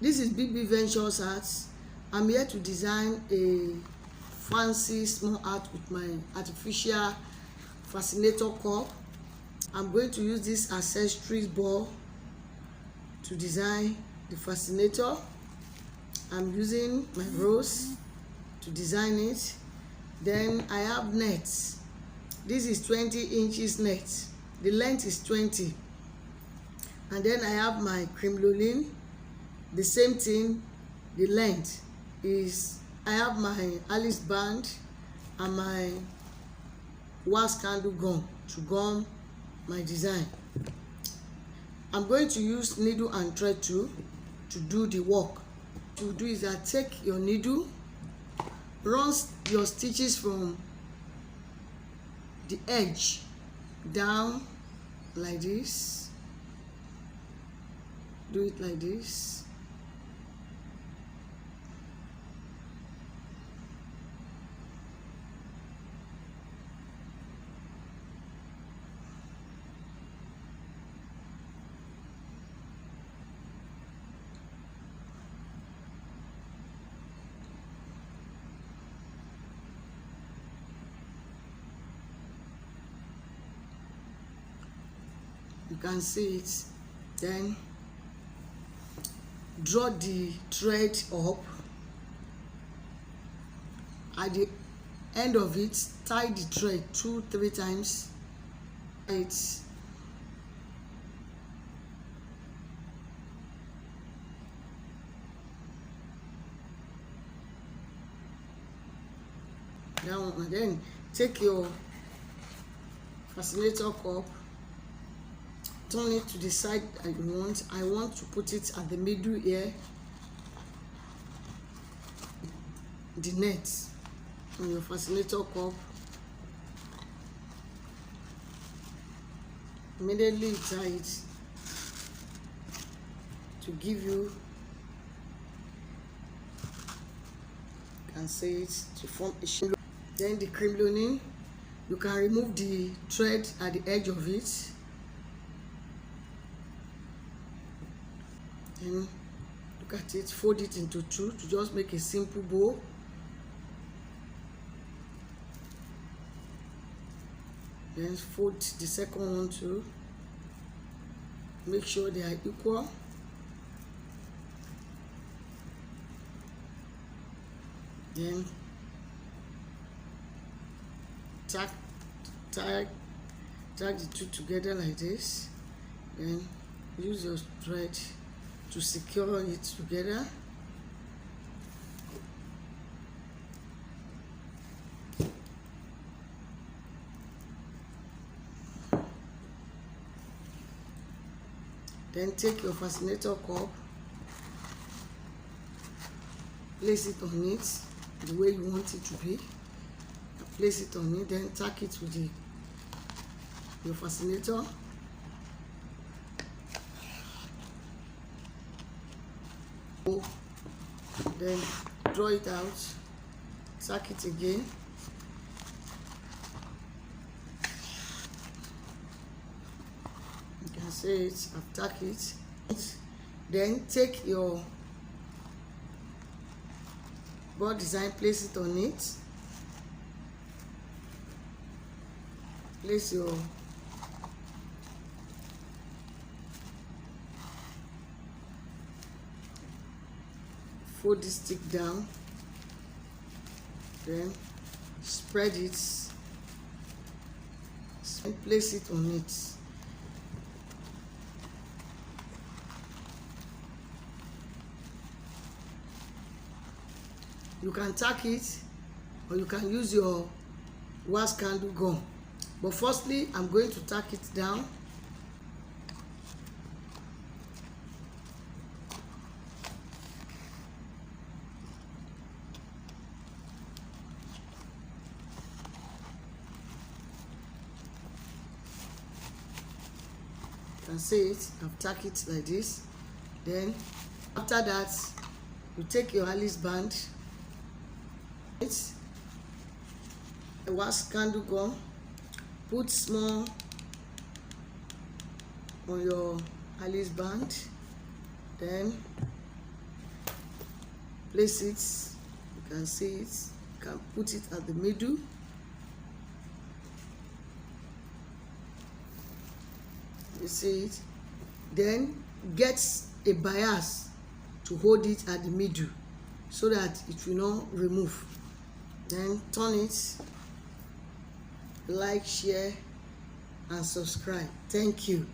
This is BB Ventures Arts. I'm here to design a fancy small art with my artificial fascinator cup. I'm going to use this accessories ball to design the fascinator. I'm using my rose to design it. Then I have nets. This is 20 inches net. The length is 20. And then I have my cremolin. The same thing, the length is, I have my Alice band and my wax candle gum to gum my design. I'm going to use needle and thread too to do the work. To do is that take your needle, run your stitches from the edge down like this. Do it like this. You can see it. Then draw the thread up. At the end of it, tie the thread 2-3 times. It's down, and then take your fascinator cup, turn it to the side that you want. I want to put it at the middle here, the net on your fascinator cup. Immediately tie it to give you, can see it, to form a shape. Then the cremolin, you can remove the thread at the edge of it. Then look at it, fold it into two to just make a simple bow. Then fold the second one too. Make sure they are equal. Then tag the two together like this. Then use your thread to secure it together. Then take your fascinator cup, place it on it the way you want it to be. Place it on it, then tack it with your fascinator. Then draw it out, tack it again. You can see it, I've tacked it. Then take your board design, place it on it. Place your fold this stick down, then spread it and place it on it. You can tack it or you can use your wax candle gum, but firstly I'm going to tack it down. You can see it, I've tacked it like this. Then after that, you take your Alice band, a wax candle gum, put small on your Alice band, then place it. You can see it. You can put it at the middle. You see it. Then get a bias to hold it at the middle so that it will not remove. Then turn it. Like, share and subscribe. Thank you.